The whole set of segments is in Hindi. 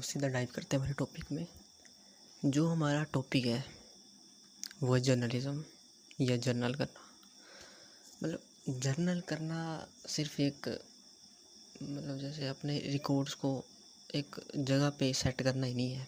सीधा डाइव करते हैं हमारे टॉपिक में। जो हमारा टॉपिक है वो है जर्नलिज्म या जर्नल करना। जर्नल करना सिर्फ एक जैसे अपने रिकॉर्ड्स को एक जगह पे सेट करना ही नहीं है।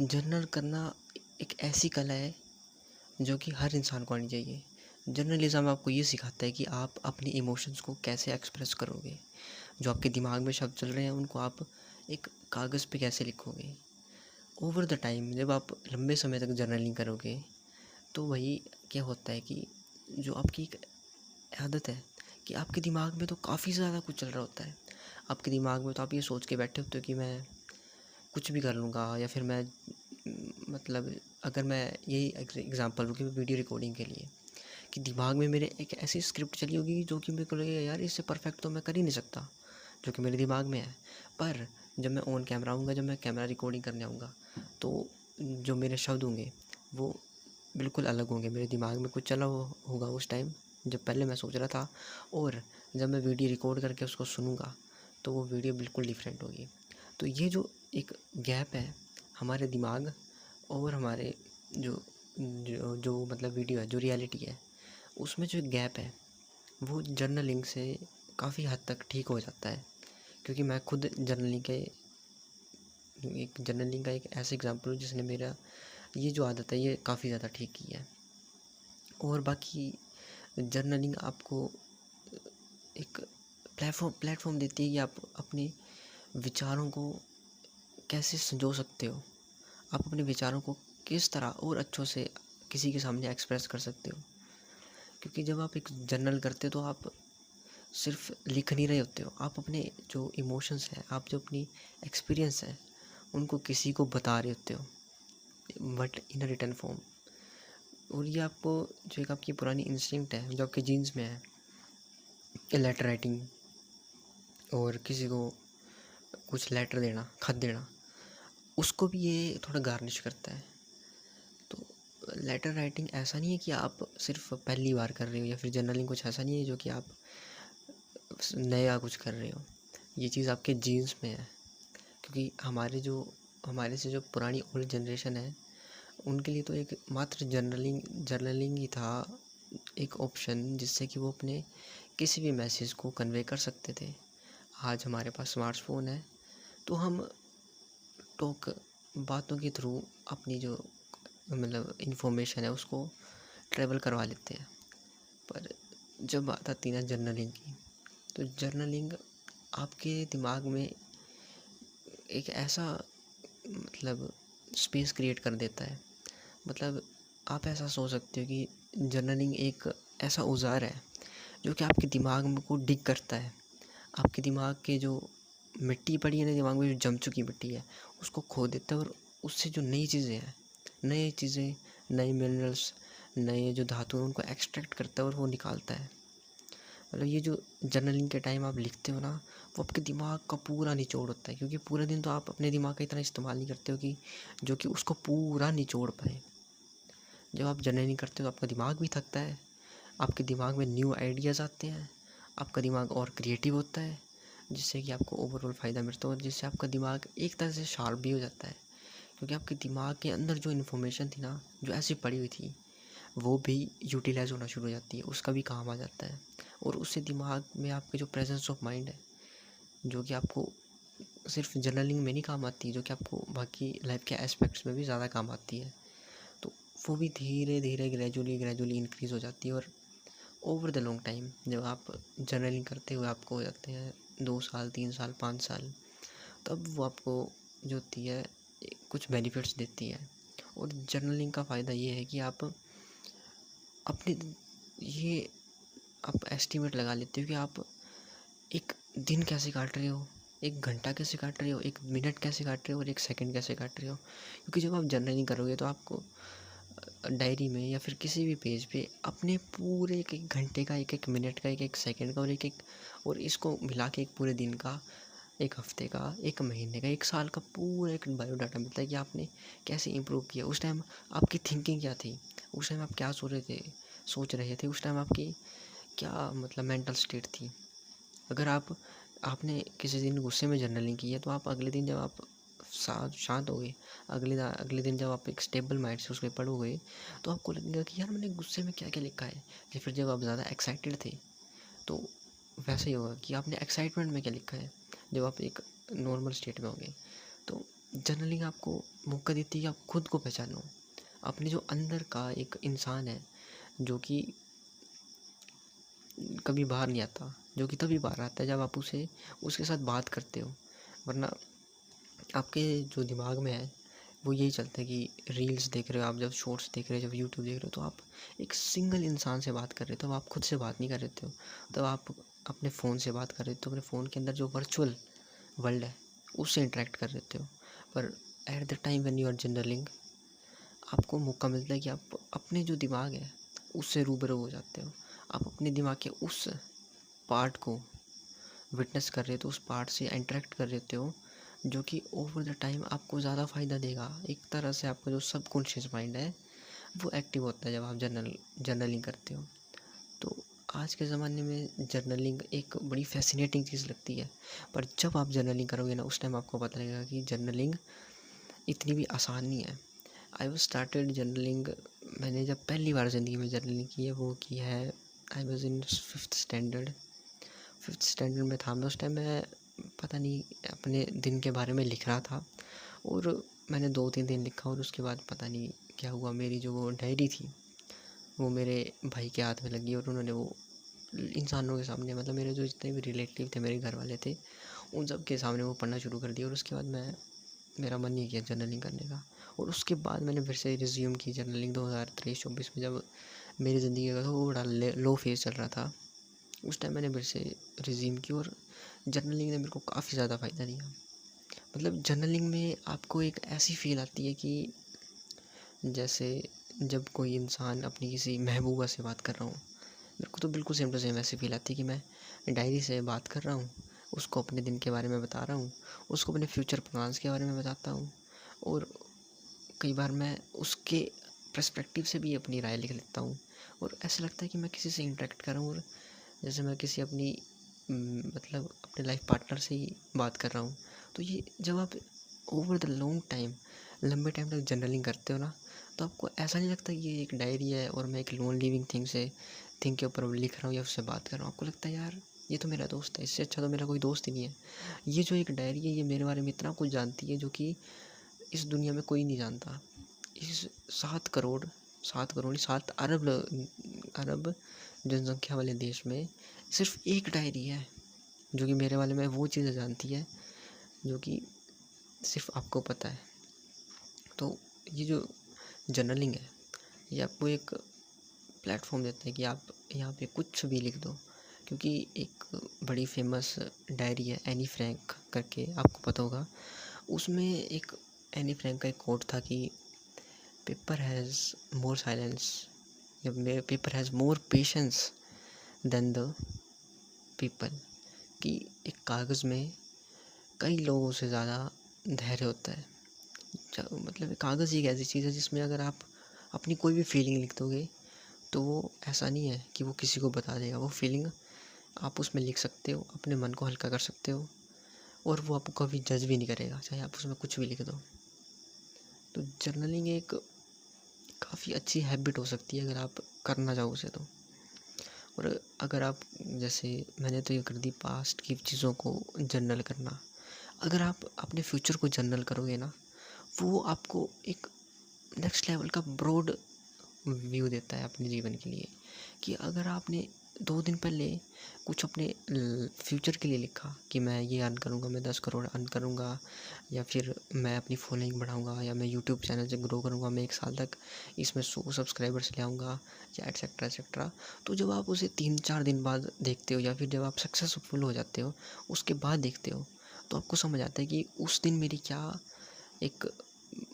जर्नल करना एक ऐसी कला है जो कि हर इंसान को आनी चाहिए। जर्नलिज्म आपको ये सिखाता है कि आप अपनी इमोशंस को कैसे एक्सप्रेस करोगे। जो आपके दिमाग में शब्द चल रहे हैं उनको आप एक कागज़ पे कैसे लिखोगे। ओवर द टाइम जब आप लंबे समय तक जर्नलिंग करोगे तो वही क्या होता है कि जो आपकी एक आदत है कि आपके दिमाग में तो काफ़ी ज़्यादा कुछ चल रहा होता है। आपके दिमाग में तो आप ये सोच के बैठे होते हो कि मैं कुछ भी कर लूँगा, या फिर मैं अगर मैं यही एग्जांपल दूँ कि वीडियो रिकॉर्डिंग के लिए कि दिमाग में मेरे एक ऐसी स्क्रिप्ट चली होगी जो कि मेरे को लगेगा यार इससे परफेक्ट तो मैं कर ही नहीं सकता, जो कि मेरे दिमाग में है। पर जब मैं ऑन कैमरा आऊँगा, जब मैं कैमरा रिकॉर्डिंग करने आऊँगा, तो जो मेरे शब्द होंगे वो बिल्कुल अलग होंगे। मेरे दिमाग में कुछ चला होगा उस टाइम जब पहले मैं सोच रहा था, और जब मैं वीडियो रिकॉर्ड करके उसको सुनूंगा तो वो वीडियो बिल्कुल डिफरेंट होगी। तो ये जो एक गैप है हमारे दिमाग और हमारे जो जो जो वीडियो है, जो रियलिटी है, उसमें जो गैप है वो जर्नलिंग से काफ़ी हद तक ठीक हो जाता है। क्योंकि मैं खुद जर्नलिंग का एक ऐसा एग्जांपल हूँ जिसने मेरा ये जो आदत है ये काफ़ी ज़्यादा ठीक की है। और बाकी जर्नलिंग आपको एक प्लेटफॉर्म देती है कि आप अपने विचारों को कैसे संजो सकते हो। आप अपने विचारों को किस तरह और अच्छों से किसी के सामने एक्सप्रेस कर सकते हो। क्योंकि जब आप एक जर्नल करते हो तो आप सिर्फ लिख नहीं रहे होते हो, आप अपने जो इमोशंस हैं, आप जो अपनी एक्सपीरियंस है उनको किसी को बता रहे होते हो, but in a written form. और ये आपको जो एक आपकी पुरानी इंस्टिंक्ट है जो आपके जीन्स में है, लेटर राइटिंग और किसी को कुछ लेटर देना, खत देना, उसको भी ये थोड़ा गार्निश करता है। तो लेटर राइटिंग ऐसा नहीं है कि आप सिर्फ पहली बार कर रहे हो, या फिर जर्नलिंग कुछ ऐसा नहीं है जो कि आप नया कुछ कर रहे हो। ये चीज़ आपके जीन्स में है। क्योंकि हमारे से जो पुरानी ओल्ड जनरेशन है उनके लिए तो एक मात्र जर्नलिंग ही था एक ऑप्शन, जिससे कि वो अपने किसी भी मैसेज को कन्वे कर सकते थे। आज हमारे पास स्मार्टफोन है तो हम बातों के थ्रू अपनी जो इन्फॉर्मेशन है उसको ट्रेवल करवा लेते हैं। पर जब बात आती है ना जर्नलिंग की, तो जर्नलिंग आपके दिमाग में एक ऐसा स्पेस क्रिएट कर देता है। आप ऐसा सोच सकते हो कि जर्नलिंग एक ऐसा औजार है जो कि आपके दिमाग में को डिग करता है। आपके दिमाग के जो मिट्टी पड़ी है ना, दिमाग में जो जम चुकी मिट्टी है उसको खो देता है, और उससे जो नई चीज़ें, नए मिनरल्स, नए जो धातु हैं उनको एक्सट्रैक्ट करता है और वो निकालता है। ये जो जर्नलिंग के टाइम आप लिखते हो ना, वो आपके दिमाग का पूरा निचोड़ होता है। क्योंकि पूरे दिन तो आप अपने दिमाग का इतना इस्तेमाल नहीं करते हो कि जो कि उसको पूरा निचोड़ पाए। जब आप जर्नलिंग करते हो तो आपका दिमाग भी थकता है, आपके दिमाग में न्यू आइडियाज़ आते हैं, आपका दिमाग और क्रिएटिव होता है, जिससे कि आपको ओवरऑल फ़ायदा मिलता है, और जिससे आपका दिमाग एक तरह से शार्प भी हो जाता है। क्योंकि आपके दिमाग के अंदर जो इन्फॉर्मेशन थी ना, जो ऐसी पड़ी हुई थी, वो भी यूटिलाइज होना शुरू हो जाती है, उसका भी काम आ जाता है। और उससे दिमाग में आपके जो प्रेजेंस ऑफ माइंड है, जो कि आपको सिर्फ जर्नलिंग में नहीं काम आती, जो कि आपको बाकी लाइफ के एस्पेक्ट्स में भी ज़्यादा काम आती है, तो वो भी धीरे धीरे ग्रेजुअली इंक्रीज़ हो जाती है। और ओवर द लॉन्ग टाइम जब आप जर्नलिंग करते हुए आपको हो जाते हैं 2 साल, 3 साल, 5 साल, तब वो आपको जो होती है कुछ बेनिफिट्स देती है। और जर्नलिंग का फ़ायदा ये है कि अपने ये आप एस्टिमेट लगा लेते हो कि आप एक दिन कैसे काट रहे हो, 1 घंटा कैसे काट रहे हो, 1 मिनट कैसे काट रहे हो, और 1 सेकंड कैसे काट रहे हो। क्योंकि जब आप जर्नलिंग करोगे तो आपको डायरी में या फिर किसी भी पेज पे अपने पूरे 1 घंटे का, 1 मिनट का, 1 सेकंड का, और इसको मिला के एक पूरे दिन का, 1 हफ्ते का, 1 महीने का, 1 साल का पूरा एक बायोडाटा मिलता है कि आपने कैसे इम्प्रूव किया। उस टाइम आपकी थिंकिंग क्या थी, उस टाइम आप क्या सोच रहे थे, उस टाइम आपकी क्या मेंटल स्टेट थी। अगर आपने किसी दिन गुस्से में जर्नलिंग की है तो आप अगले दिन जब आप शांत हो गए, अगले दिन जब आप एक स्टेबल माइंड से उसमें पढ़ोगे तो आपको लगेगा कि यार मैंने गुस्से में क्या क्या लिखा है। या फिर जब आप ज़्यादा एक्साइटेड थे तो वैसे ही होगा कि आपने एक्साइटमेंट में क्या लिखा है जब आप एक नॉर्मल स्टेट में होंगे। तो जर्नलिंग आपको मौका देती है कि आप खुद को पहचानो, अपने जो अंदर का एक इंसान है जो कि कभी बाहर नहीं आता, जो कि तभी बाहर आता है जब आप उसे उसके साथ बात करते हो। वरना आपके जो दिमाग में है वो यही चलता है कि रील्स देख रहे हो आप, जब शॉर्ट्स देख रहे हो, जब यूट्यूब देख रहे हो, तो आप एक सिंगल इंसान से बात कर रहे हो, तब आप खुद से बात नहीं कर रहे हो, तब आप अपने फ़ोन से बात कर रहे हो, अपने फ़ोन के अंदर जो वर्चुअल वर्ल्ड है उससे इंटरेक्ट कर रहे हो। पर at the time when you are journaling आपको मौका मिलता है कि आप अपने जो दिमाग है उससे रूबरू हो जाते हो। आप अपने दिमाग के उस पार्ट को विटनेस कर रहे हो, तो उस पार्ट से इंटरेक्ट कर रहे हो जो कि ओवर द टाइम आपको ज़्यादा फ़ायदा देगा। एक तरह से आपका जो सबकॉन्शियस माइंड है वो एक्टिव होता है जब आप जर्नलिंग करते हो। तो आज के ज़माने में जर्नलिंग एक बड़ी फैसिनेटिंग चीज़ लगती है, पर जब आप जर्नलिंग करोगे ना उस टाइम आपको पता लगेगा कि जर्नलिंग इतनी भी आसान नहीं है। आई वॉज स्टार्टेड जर्नलिंग, मैंने जब पहली बार ज़िंदगी में जर्नलिंग की है वो की है I was in fifth standard में था मैं। उस टाइम मैं पता नहीं अपने दिन के बारे में लिख रहा था और मैंने 2-3 दिन लिखा और उसके बाद पता नहीं क्या हुआ, मेरी जो वो डायरी थी वो मेरे भाई के हाथ में लगी और उन्होंने वो इंसानों के सामने, मतलब मेरे जो जितने भी रिलेटिव थे, मेरे घर वाले थे, उन सब के सामने वो पढ़ना शुरू कर दिया। और उसके बाद मेरा मन नहीं किया जर्नलिंग करने का। और उसके बाद मैंने फिर से रिज्यूम की जर्नलिंग 2023-24 में, जब मेरी ज़िंदगी का वो बड़ा लो फेज़ चल रहा था। उस टाइम मैंने फिर से रिज्यूम की और जर्नलिंग ने मेरे को काफ़ी ज़्यादा फ़ायदा दिया। मतलब जर्नलिंग में आपको एक ऐसी फ़ील आती है कि जैसे जब कोई इंसान अपनी किसी महबूबा से बात कर रहा हूँ, मेरे को तो बिल्कुल सेम टू सेम ऐसी फ़ील आती है कि मैं डायरी से बात कर रहा हूँ, उसको अपने दिन के बारे में बता रहा हूँ, उसको अपने फ्यूचर प्लान्स के बारे में बताता हूँ। और कई बार मैं उसके पर्सपेक्टिव से भी अपनी राय लिख लेता हूँ और ऐसा लगता है कि मैं किसी से इंटरेक्ट कर रहा हूँ, और जैसे मैं किसी अपनी मतलब अपने लाइफ पार्टनर से ही बात कर रहा हूँ। तो ये जब आप ओवर द लॉन्ग टाइम लंबे टाइम तक जर्नलिंग करते हो ना, तो आपको ऐसा नहीं लगता कि ये एक डायरी है और मैं एक लोन लिविंग थिंग के ऊपर लिख रहा हूँ या उससे बात कर रहा हूँ। आपको लगता है यार ये तो मेरा दोस्त है, इससे अच्छा तो मेरा कोई दोस्त ही नहीं है। ये जो एक डायरी है ये मेरे बारे में इतना कुछ जानती है जो कि इस दुनिया में कोई नहीं जानता। इस 7 करोड़ नहीं, 7 अरब जनसंख्या वाले देश में सिर्फ एक डायरी है जो कि मेरे बारे में वो चीज़ें जानती है जो कि सिर्फ आपको पता है। तो ये जो जर्नलिंग है ये आपको एक प्लेटफॉर्म देता है कि आप यहाँ पे कुछ भी लिख दो। क्योंकि एक बड़ी फेमस डायरी है एनी फ्रैंक करके, आपको पता होगा। उसमें एक एनी फ्रैंक का एक कोट था कि पेपर हैज़ मोर साइलेंस या paper has more patience than the people, कि एक कागज़ में कई लोगों से ज़्यादा धैर्य होता है। मतलब कागज़ ही एक ऐसी चीज़ है जिसमें अगर आप अपनी कोई भी फीलिंग लिख दोगे तो वो ऐसा नहीं है कि वो किसी को बता देगा। वो फीलिंग आप उसमें लिख सकते हो, अपने मन को हल्का कर सकते हो और वो आपको कभी जज भी नहीं करेगा, चाहे आप उसमें कुछ भी लिख दो। तो जर्नलिंग एक काफ़ी अच्छी हैबिट हो सकती है अगर आप करना चाहो उसे तो। और अगर आप, जैसे मैंने तो ये कर दी पास्ट की चीज़ों को जर्नल करना, अगर आप अपने फ्यूचर को जर्नल करोगे ना, वो आपको एक नेक्स्ट लेवल का ब्रॉड व्यू देता है अपने जीवन के लिए। कि अगर आपने 2 दिन पहले कुछ अपने फ्यूचर के लिए लिखा कि मैं ये अर्न करूँगा, मैं 10 करोड़ अर्न करूँगा, या फिर मैं अपनी फॉलोइंग बढ़ाऊँगा, या मैं यूट्यूब चैनल से ग्रो करूँगा, मैं 1 साल तक इसमें 100 सब्सक्राइबर्स ले आऊँगा, या एटसेट्रा एटसेट्रा। तो जब आप उसे 3-4 दिन बाद देखते हो या फिर जब आप सक्सेसफुल हो जाते हो उसके बाद देखते हो, तो आपको समझ आता है कि उस दिन मेरी क्या एक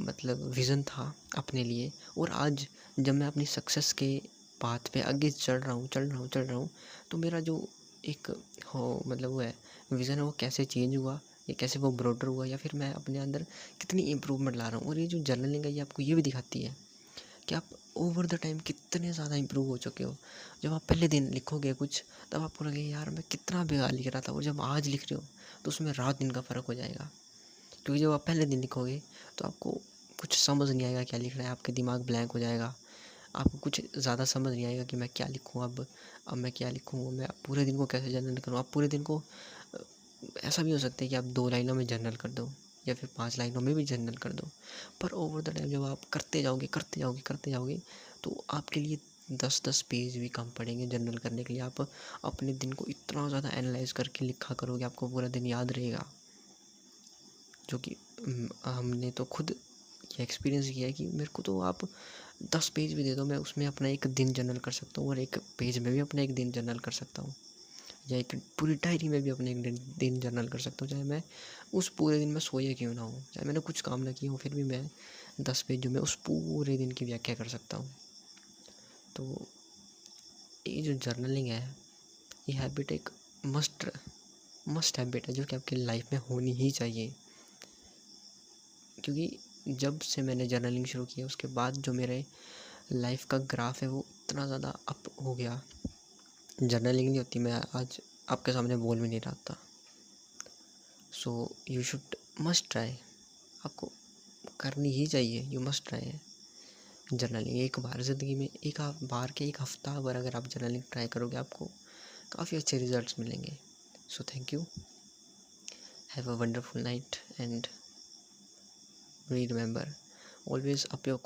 मतलब विज़न था अपने लिए। और आज जब मैं अपनी सक्सेस के पाथ पे आगे चढ़ रहा हूँ, तो मेरा जो एक हो मतलब वो है विज़न है, वो कैसे चेंज हुआ या कैसे वो ब्रॉडर हुआ, या फिर मैं अपने अंदर कितनी इम्प्रूवमेंट ला रहा हूँ। और ये जो जर्नलिंग है ये आपको ये भी दिखाती है कि आप ओवर द टाइम कितने ज़्यादा इम्प्रूव हो चुके हो। जब आप पहले दिन लिखोगे कुछ तब आपको लगेगा यार मैं कितना बेकार लिख रहा था, और जब आज लिख रहे हो तो उसमें रात दिन का फ़र्क हो जाएगा। क्योंकि जब आप पहले दिन लिखोगे तो आपको कुछ समझ नहीं आएगा क्या लिख रहा है, आपके दिमाग ब्लैंक हो जाएगा। आपको कुछ ज़्यादा समझ नहीं आएगा कि मैं क्या लिखूँ अब मैं क्या लिखूँ, मैं पूरे दिन को कैसे जर्नल करूँ। आप पूरे दिन को अ, ऐसा भी हो सकता है कि आप 2 लाइनों में जर्नल कर दो या फिर 5 लाइनों में भी जर्नल कर दो। पर ओवर द टाइम जब आप करते जाओगे तो आपके लिए 10-10 पेज भी कम पड़ेंगे जर्नल करने के लिए। आप अपने दिन को इतना ज़्यादा एनालाइज़ करके लिखा करोगे, आपको पूरा दिन याद रहेगा। जो कि हमने तो खुद ये एक्सपीरियंस किया है कि मेरे को तो आप 10 पेज भी दे दो, मैं उसमें अपना एक दिन जर्नल कर सकता हूँ और एक पेज में भी अपना एक दिन जर्नल कर सकता हूँ, या एक पूरी डायरी में भी अपने एक दिन जर्नल कर सकता हूँ। चाहे मैं उस पूरे दिन में सोया क्यों ना हूँ, चाहे मैंने कुछ काम ना किया हो, फिर भी मैं 10 पेज जो मैं उस पूरे दिन की व्याख्या कर सकता हूँ। तो ये जो जर्नलिंग है, ये हैबिट एक मस्ट मस्ट हैबिट है जो कि आपकी लाइफ में होनी ही चाहिए। क्योंकि जब से मैंने जर्नलिंग शुरू किया उसके बाद जो मेरे लाइफ का ग्राफ है वो इतना ज़्यादा अप हो गया। जर्नलिंग नहीं होती मैं आज आपके सामने बोल भी नहीं रहा था। So you should must try, आपको करनी ही चाहिए, यू मस्ट ट्राई जर्नलिंग। एक बार ज़िंदगी में एक आप बार के एक हफ्ता भर अगर आप जर्नलिंग ट्राई करोगे आपको काफ़ी अच्छे रिजल्ट्स मिलेंगे। So thank you, have a wonderful night and remember always up your